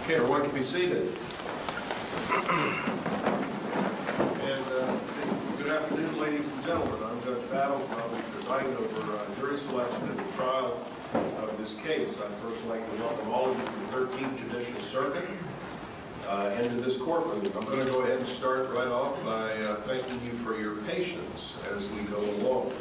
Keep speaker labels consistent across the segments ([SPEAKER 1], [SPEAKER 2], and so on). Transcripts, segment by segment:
[SPEAKER 1] Okay, everyone can be seated. And good afternoon, ladies and gentlemen. I'm Judge Battle. I'll be presiding over jury selection and the trial of this case. I'd first like to welcome all of you to the 13th Judicial Circuit and to this courtroom. I'm going to go ahead and start right off by thanking you for your patience as we go along.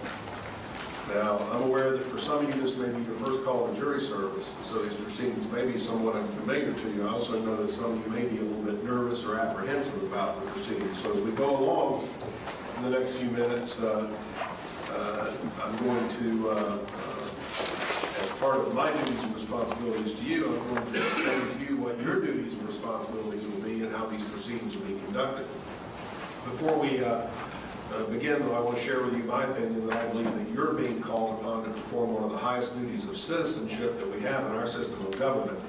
[SPEAKER 1] Now, I'm aware that for some of you this may be your first call to jury service, so these proceedings may be somewhat unfamiliar to you. I also know that some of you may be a little bit nervous or apprehensive about the proceedings. So as we go along in the next few minutes, I'm going to, as part of my duties and responsibilities to you, I'm going to explain to you what your duties and responsibilities will be and how these proceedings will be conducted. Before we begin, though, I want to share with you my opinion that I believe that you're being called upon to perform one of the highest duties of citizenship that we have in our system of government,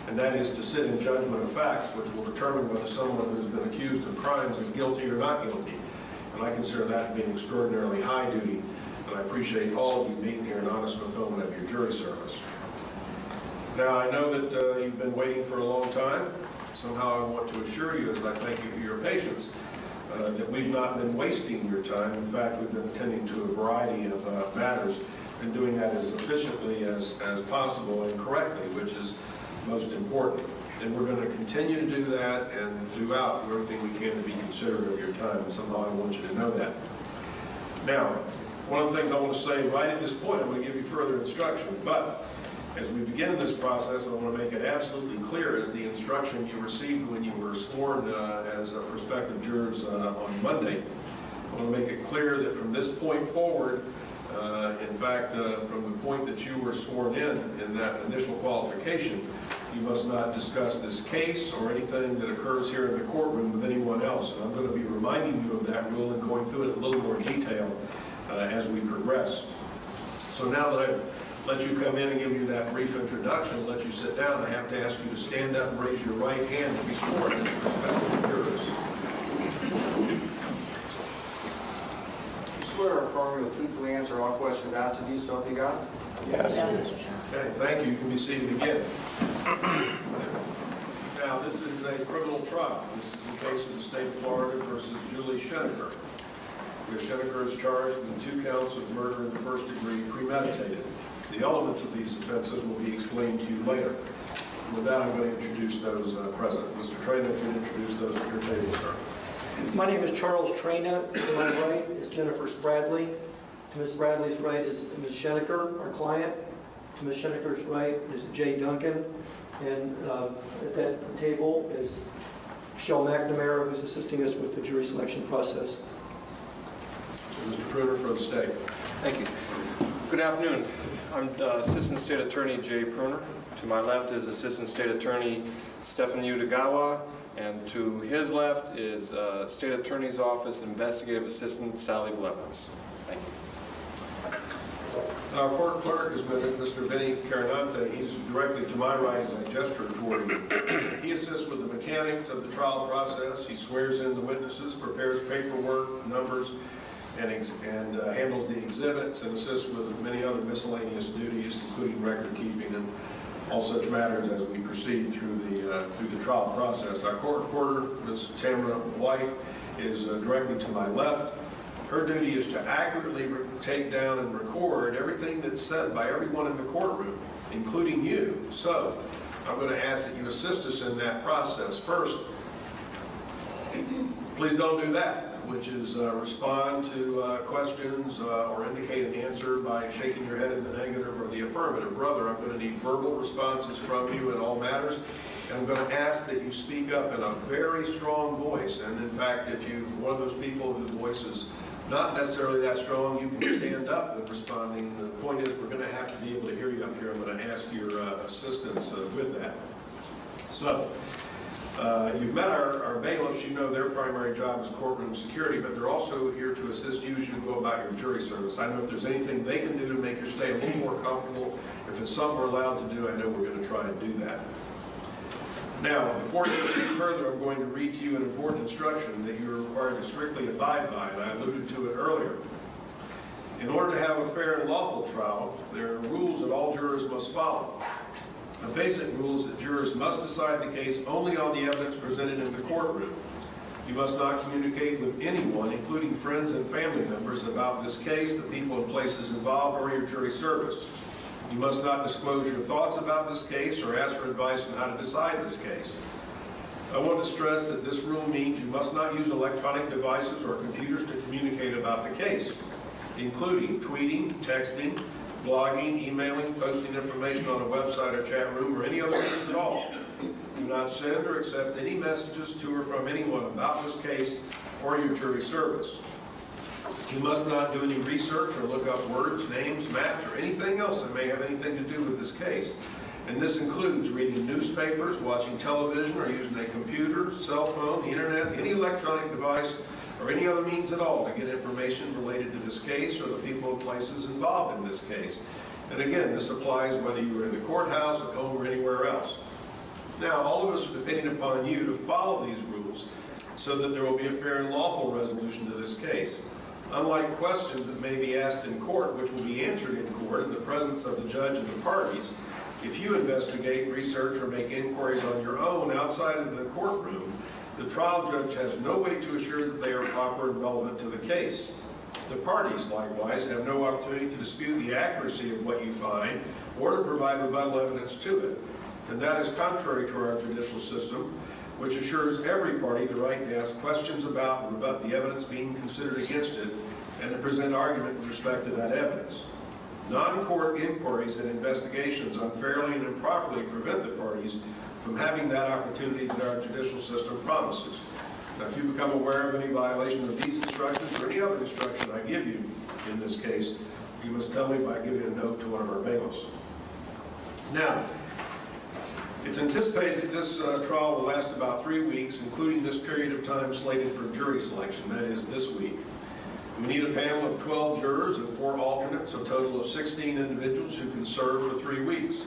[SPEAKER 1] and that is to sit in judgment of facts, which will determine whether someone who's been accused of crimes is guilty or not guilty. And I consider that to be an extraordinarily high duty, and I appreciate all of you being here in honest fulfillment of your jury service. Now, I know that you've been waiting for a long time. Somehow I want to assure you, as I thank you for your patience, that we've not been wasting your time. In fact, we've been attending to a variety of matters and doing that as efficiently as possible and correctly, which is most important. And we're going to continue to do that and throughout do everything we can to be considerate of your time, and somehow I want you to know that. Now, one of the things I want to say right at this point, I'm going to give you further instruction, but as we begin this process, I want to make it absolutely clear as the instruction you received when you were sworn as prospective jurors on Monday. I want to make it clear that from this point forward, in fact, from the point that you were sworn in that initial qualification, you must not discuss this case or anything that occurs here in the courtroom with anyone else. And I'm going to be reminding you of that rule and going through it in a little more detail as we progress. So now that I've let you come in and give you that brief introduction, let you sit down, I have to ask you to stand up and raise your right hand to be sworn as prospective jurors.
[SPEAKER 2] You swear or affirm you will truthfully answer all questions asked of you, so help you God?
[SPEAKER 3] Yes.
[SPEAKER 1] Okay, thank you. You can be seated again. Now, this is a criminal trial. This is the case of the state of Florida versus Julie Schenecker. Ms. Schenecker is charged with 2 counts of murder in the first degree premeditated. The elements of these offenses will be explained to you later. With that, I'm going to introduce those present. Mr. Traina, if you'd introduce those at your table, sir.
[SPEAKER 3] My name is Charles Traina. To my right is Jennifer Spradley. To Ms. Spradley's right is Ms. Schenecker, our client. To Ms. Schenecker's right is Jay Duncan. And at that table is Michelle McNamara, who's assisting us with the jury selection process.
[SPEAKER 1] Mr. Pruder for the state.
[SPEAKER 4] Thank you. Good afternoon. I'm Assistant State Attorney Jay Pruner. To my left is Assistant State Attorney Stephen Utagawa, and to his left is State Attorney's Office Investigative Assistant Sally Blevins. Thank you.
[SPEAKER 1] Our court clerk has been Mr. Vinny Carinante. He's directly to my right as I gesture toward you. He assists with the mechanics of the trial process. He swears in the witnesses, prepares paperwork, numbers, and handles the exhibits and assists with many other miscellaneous duties, including record keeping and all such matters as we proceed through the trial process. Our court reporter, Ms. Tamara White, is directly to my left. Her duty is to accurately take down and record everything that's said by everyone in the courtroom, including you. So I'm going to ask that you assist us in that process. First, please don't do that, which is respond to questions or indicate an answer by shaking your head in the negative or the affirmative. Rather, I'm going to need verbal responses from you in all matters. And I'm going to ask that you speak up in a very strong voice. And in fact, if you're one of those people whose voice is not necessarily that strong, you can stand up when responding. The point is, we're going to have to be able to hear you up here. I'm going to ask your assistance with that. So, you've met our bailiffs. You know their primary job is courtroom security, but they're also here to assist you as you go about your jury service. I know if there's anything they can do to make your stay a little more comfortable, if it's something we're allowed to do, I know we're going to try and do that. Now, before you proceed further, I'm going to read to you an important instruction that you're required to strictly abide by, and I alluded to it earlier. In order to have a fair and lawful trial, there are rules that all jurors must follow. A basic rule is that jurors must decide the case only on the evidence presented in the courtroom. You must not communicate with anyone, including friends and family members, about this case, the people and places involved, or your jury service. You must not disclose your thoughts about this case or ask for advice on how to decide this case. I want to stress that this rule means you must not use electronic devices or computers to communicate about the case, including tweeting, texting, blogging, emailing, posting information on a website or chat room, or any other means at all. Do not send or accept any messages to or from anyone about this case or your jury service. You must not do any research or look up words, names, maps, or anything else that may have anything to do with this case. And this includes reading newspapers, watching television, or using a computer, cell phone, the internet, any electronic device, or any other means at all to get information related to this case or the people and places involved in this case. And again, this applies whether you are in the courthouse, at home, or anywhere else. Now, all of us are depending upon you to follow these rules so that there will be a fair and lawful resolution to this case. Unlike questions that may be asked in court, which will be answered in court in the presence of the judge and the parties, if you investigate, research, or make inquiries on your own outside of the courtroom, the trial judge has no way to assure that they are proper and relevant to the case. The parties, likewise, have no opportunity to dispute the accuracy of what you find or to provide rebuttal evidence to it. And that is contrary to our judicial system, which assures every party the right to ask questions about and rebut the evidence being considered against it and to present argument with respect to that evidence. Non-court inquiries and investigations unfairly and improperly prevent the parties from having that opportunity that our judicial system promises. Now, if you become aware of any violation of these instructions or any other instruction I give you in this case, you must tell me by giving a note to one of our bailiffs. Now, it's anticipated that this trial will last about 3 weeks, including this period of time slated for jury selection, that is, this week. We need a panel of 12 jurors and 4 alternates, a total of 16 individuals who can serve for 3 weeks.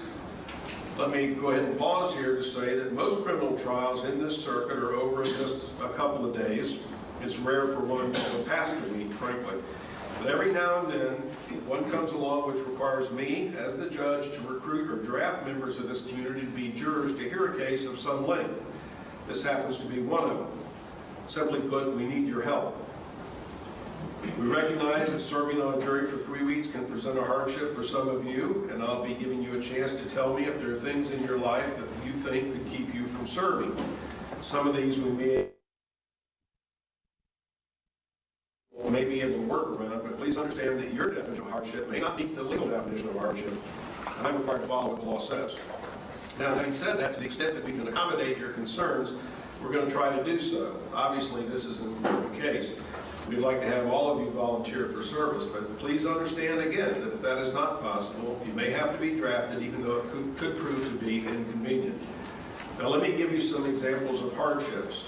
[SPEAKER 1] Let me go ahead and pause here to say that most criminal trials in this circuit are over in just a couple of days. It's rare for one to pass a week, frankly. But every now and then, one comes along which requires me, as the judge, to recruit or draft members of this community to be jurors to hear a case of some length. This happens to be one of them. Simply put, we need your help. We recognize that serving on a jury for 3 weeks can present a hardship for some of you, and I'll be giving you a chance to tell me if there are things in your life that you think could keep you from serving. Some of these we may be able to work around, but please understand that your definition of hardship may not meet the legal definition of hardship, and I'm required to follow what the law says. Now, having said that, to the extent that we can accommodate your concerns, we're going to try to do so. Obviously, this is an important case. We'd like to have all of you volunteer for service, but please understand again that if that is not possible, you may have to be drafted, even though it could prove to be inconvenient. Now, let me give you some examples of hardships.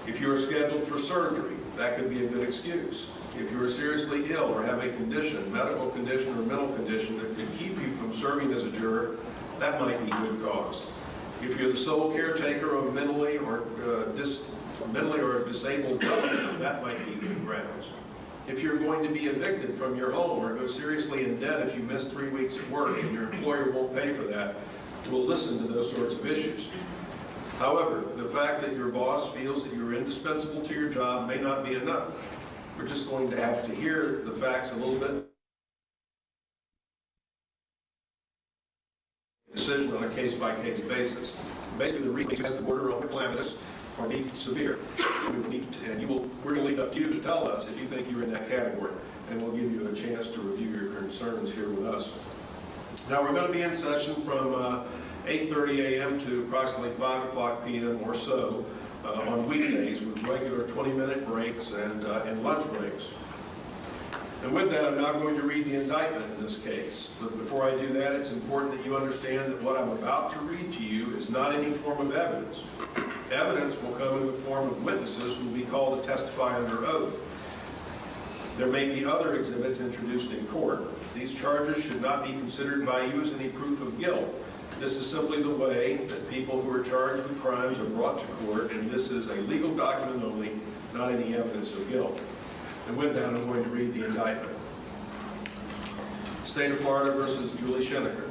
[SPEAKER 1] If you are scheduled for surgery, that could be a good excuse. If you are seriously ill or have a condition, medical condition or mental condition that could keep you from serving as a juror, that might be good cause. If you're the sole caretaker of a mentally or a disabled relative, that might be good grounds. If you're going to be evicted from your home or go seriously in debt if you miss 3 weeks at work and your employer won't pay for that, we'll listen to those sorts of issues. However, the fact that your boss feels that you're indispensable to your job may not be enough. We're just going to have to hear the facts a little bit. Decision on a case-by-case basis. Basically, the reason is the border on calamitous or need severe. We're going to leave it up to you to tell us if you think you're in that category, and we'll give you a chance to review your concerns here with us. Now, we're going to be in session from 8:30 a.m. to approximately 5 o'clock p.m. or so on weekdays with regular 20-minute breaks and lunch breaks. And with that, I'm now going to read the indictment in this case. But before I do that, it's important that you understand that what I'm about to read to you is not any form of evidence. Evidence will come in the form of witnesses who will be called to testify under oath. There may be other exhibits introduced in court. These charges should not be considered by you as any proof of guilt. This is simply the way that people who are charged with crimes are brought to court, and this is a legal document only, not any evidence of guilt. And with that, I'm going to read the indictment. State of Florida versus Julie Schenecker.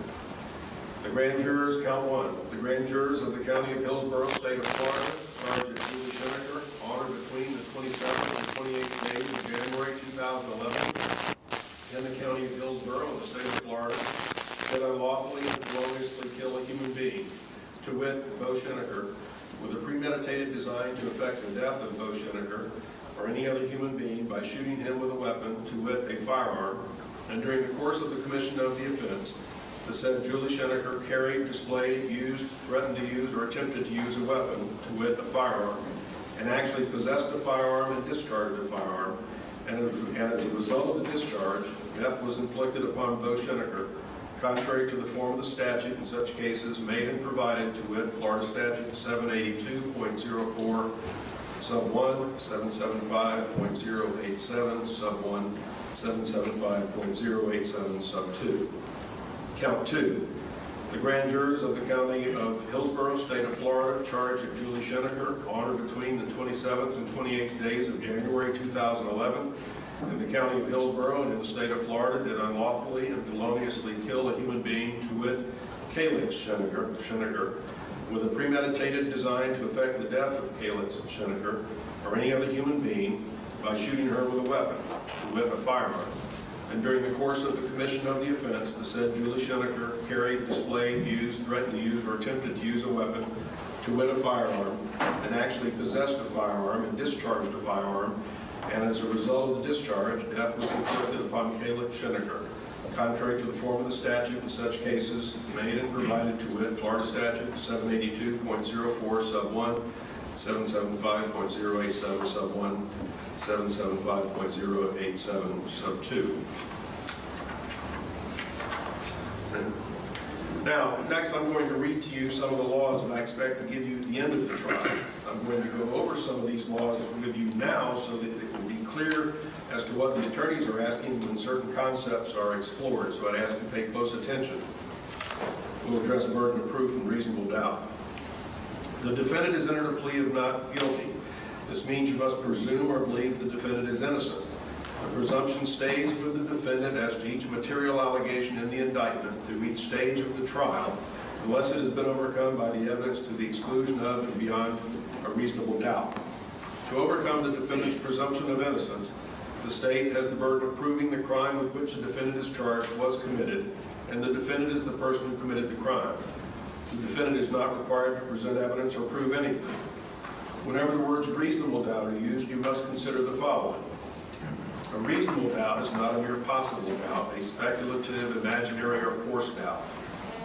[SPEAKER 1] The grand jurors, count one. The grand jurors of the County of Hillsborough, State of Florida, charged at Julie Schenecker on or between the 27th and 28th days of January 2011 in the County of Hillsborough, the State of Florida, did unlawfully and feloniously kill a human being, to wit, Bo Schenecker, with a premeditated design to effect the death of Bo Schenecker or any other human being by shooting him with a weapon, to wit, a firearm, and during the course of the commission of the offense, the said Julie Schenecker carried, displayed, used, threatened to use, or attempted to use a weapon, to wit, a firearm, and actually possessed a firearm and discharged a firearm, and as a result of the discharge, death was inflicted upon Bo Schenecker, contrary to the form of the statute in such cases made and provided, to wit, Florida Statute 782.04, sub 1, 775.087, sub 1, 775.087, sub 2. Count two. The grand jurors of the County of Hillsborough, State of Florida, charged at Julie Schenecker on or between the 27th and 28th days of January 2011 in the County of Hillsborough and in the State of Florida did unlawfully and feloniously kill a human being, to wit, Calix Schenecker, with a premeditated design to effect the death of Calix Schenecker or any other human being by shooting her with a weapon, to wit, a firearm. And during the course of the commission of the offense, the said Julie Schenecker carried, displayed, used, threatened to use, or attempted to use a weapon, to wit, a firearm, and actually possessed a firearm and discharged a firearm, and as a result of the discharge, death was inflicted upon Caleb Schenecker, contrary to the form of the statute in such cases made and provided, to wit, Florida Statute 782.04, sub 1, 775.087, sub 1, 775.087, sub 2. Now, next I'm going to read to you some of the laws that I expect to give you at the end of the trial. I'm going to go over some of these laws with you now so that it will be clear as to what the attorneys are asking when certain concepts are explored. So I'd ask you to pay close attention. We'll address burden of proof and reasonable doubt. The defendant has entered a plea of not guilty. This means you must presume or believe the defendant is innocent. The presumption stays with the defendant as to each material allegation in the indictment through each stage of the trial, unless it has been overcome by the evidence to the exclusion of and beyond a reasonable doubt. To overcome the defendant's presumption of innocence, the state has the burden of proving the crime with which the defendant is charged was committed, and the defendant is the person who committed the crime. The defendant is not required to present evidence or prove anything. Whenever the words reasonable doubt are used, you must consider the following. A reasonable doubt is not a mere possible doubt, a speculative, imaginary, or forced doubt.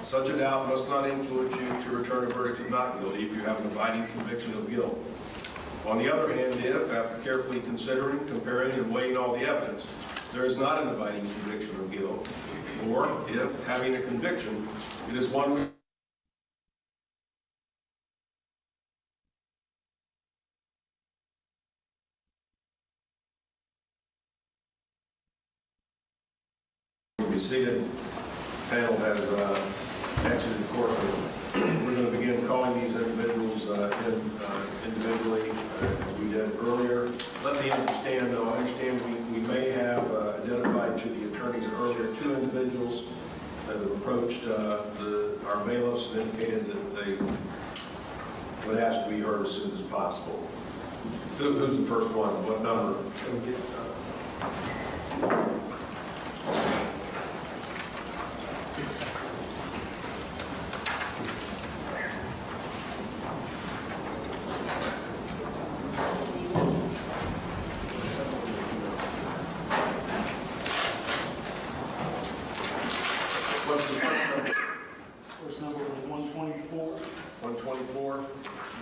[SPEAKER 1] Such a doubt must not influence you to return a verdict of not guilty if you have an abiding conviction of guilt. On the other hand, if, after carefully considering, comparing, and weighing all the evidence, there is not an abiding conviction of guilt, or if, having a conviction, it is one be seated. The panel has exited the courtroom. We're going to begin calling these individuals individually as we did earlier. Let me understand, though, I understand we may have identified to the attorneys earlier two individuals that have approached our bailiffs and indicated that they would ask to be heard as soon as possible. Who's the first one? What number? What's the first number?
[SPEAKER 5] First number was 124.
[SPEAKER 1] 124.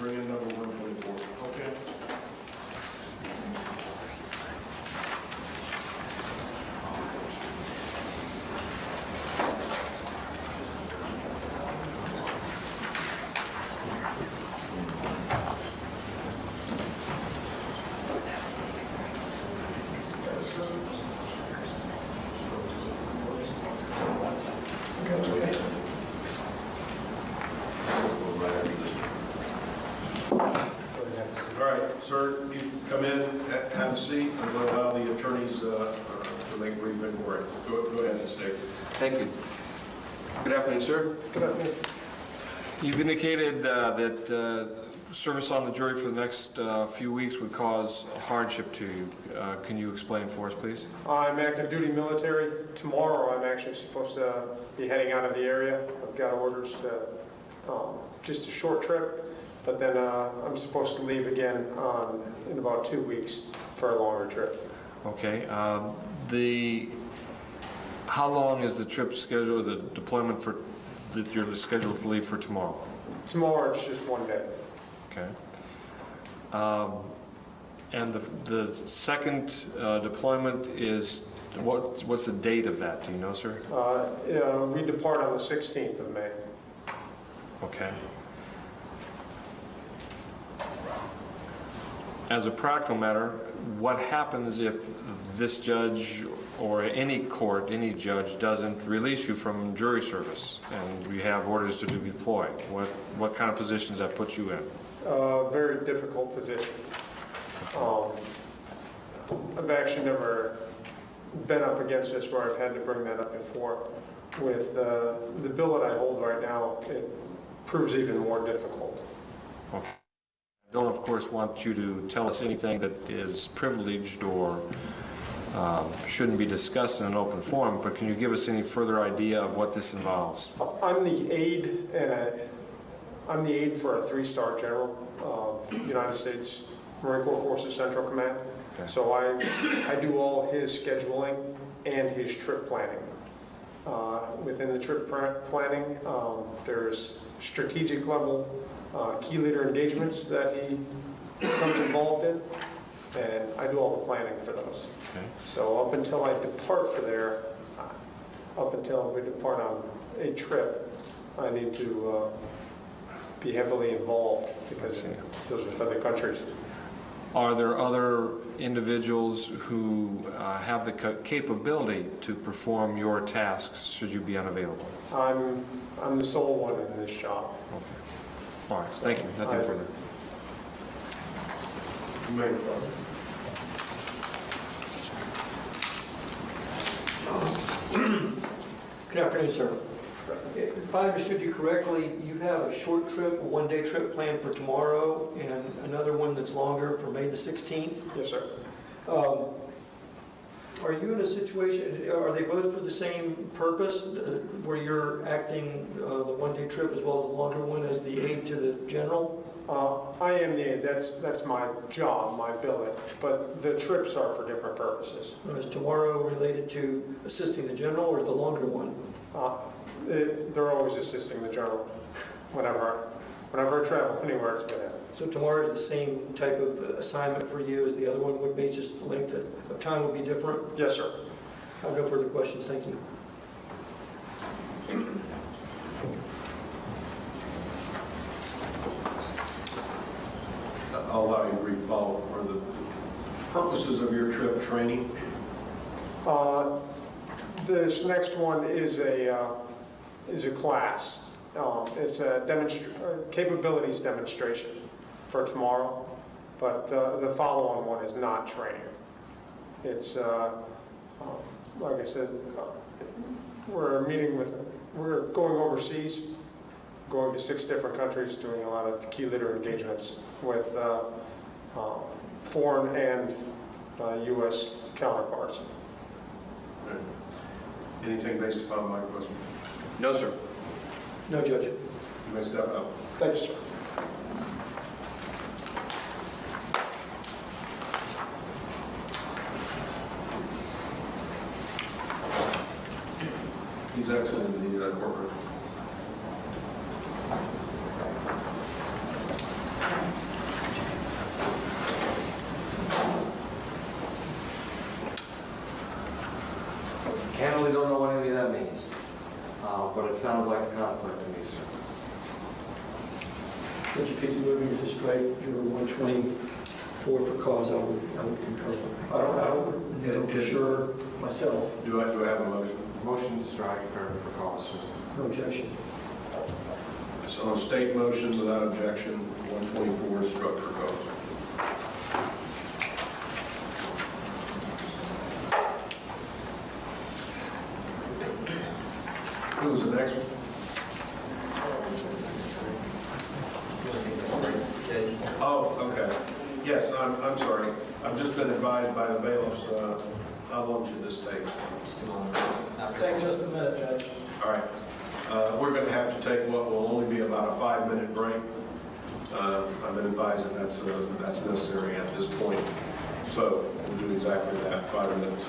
[SPEAKER 1] Bring in number 124.
[SPEAKER 5] Okay.
[SPEAKER 1] All right, sir, you can come in, have a seat, and we'll allow the attorneys to make a brief inquiry. Go ahead, Mr. Davis.
[SPEAKER 6] Thank you.
[SPEAKER 4] Good afternoon, sir.
[SPEAKER 3] Good afternoon.
[SPEAKER 4] You've indicated that service on the jury for the next few weeks would cause hardship to you. Can you explain for us, please?
[SPEAKER 6] I'm active duty military. Tomorrow I'm actually supposed to be heading out of the area. I've got orders to just a short trip, but then I'm supposed to leave again in about 2 weeks for a longer trip.
[SPEAKER 4] Okay. How long is the trip scheduled, the deployment for that you're scheduled to leave for tomorrow?
[SPEAKER 6] Tomorrow it's just 1 day.
[SPEAKER 4] Okay. And the second deployment is, what's the date of that? Do you know, sir?
[SPEAKER 6] We depart on the 16th of May.
[SPEAKER 4] Okay. As a practical matter, what happens if this judge or any court, any judge doesn't release you from jury service and you have orders to deploy? What kind of positions that puts you in?
[SPEAKER 6] Very difficult position. I've actually never been up against this where I've had to bring that up before. With the bill that I hold right now, it proves even more difficult.
[SPEAKER 4] Okay. I don't, of course, want you to tell us anything that is privileged or shouldn't be discussed in an open forum, but can you give us any further idea of what this involves?
[SPEAKER 6] I'm the aide, I'm the aide for a 3-star general of United States Marine Corps Forces Central Command.
[SPEAKER 4] Okay.
[SPEAKER 6] So I do all his scheduling and his trip planning. Within the trip planning, there's strategic level key leader engagements that he becomes involved in, and I do all the planning for those.
[SPEAKER 4] Okay.
[SPEAKER 6] So up until I depart for there, up until we depart on a trip, I need to be heavily involved because those are for other countries.
[SPEAKER 4] Are there other individuals who have the capability to perform your tasks should you be unavailable?
[SPEAKER 6] I'm the sole one in this job.
[SPEAKER 4] Okay. All right, thank you. Nothing further.
[SPEAKER 1] You may reply.
[SPEAKER 3] Good afternoon, sir. If I understood you correctly, you have a short trip, a 1-day trip planned for tomorrow, and another one that's longer for May the 16th.
[SPEAKER 6] Yes, sir.
[SPEAKER 3] Are you in a situation, are they both for the same purpose, where you're acting the 1-day trip as well as the longer one as the aide to the general?
[SPEAKER 6] I am the aide. That's my job, my billet, but the trips are for different purposes.
[SPEAKER 3] Is tomorrow related to assisting the general, or is the longer one?
[SPEAKER 6] They're always assisting the general whenever I travel anywhere it's with him.
[SPEAKER 3] So tomorrow is the same type of assignment for you as the other one would be, just the length of time would be different?
[SPEAKER 6] Yes, sir.
[SPEAKER 3] I have no further questions, thank you.
[SPEAKER 1] I'll allow you to brief follow-up. Are the purposes of your trip training?
[SPEAKER 6] This next one is a class. It's a capabilities demonstration for tomorrow, but the follow-on one is not training. It's like I said, we're going overseas, going to 6 different countries, doing a lot of key leader engagements with foreign and U.S. counterparts.
[SPEAKER 1] Anything based upon my question?
[SPEAKER 4] No, sir.
[SPEAKER 3] No, Judge.
[SPEAKER 1] You may step out.
[SPEAKER 6] Thank you, sir.
[SPEAKER 1] He's excellent in the courtroom.
[SPEAKER 7] Candidly, don't know what any of that means, but it sounds like a conflict to me, sir.
[SPEAKER 3] Judge, if he's moving to strike, you're 124 for cause, I would concur. I don't know for sure myself.
[SPEAKER 1] Do I have a motion?
[SPEAKER 7] Motion to strike for cause, sir.
[SPEAKER 3] No objection.
[SPEAKER 1] So on state motion without objection, 124 is struck for cause. Who's the next one? Oh, okay. Yes, I'm sorry. I've just been advised by the bailiffs, how long should this take?
[SPEAKER 5] Take just a minute, Judge.
[SPEAKER 1] All right. We're going to have to take what will only be about a 5-minute break. I've been advised that that's necessary at this point. So we'll do exactly that, 5 minutes.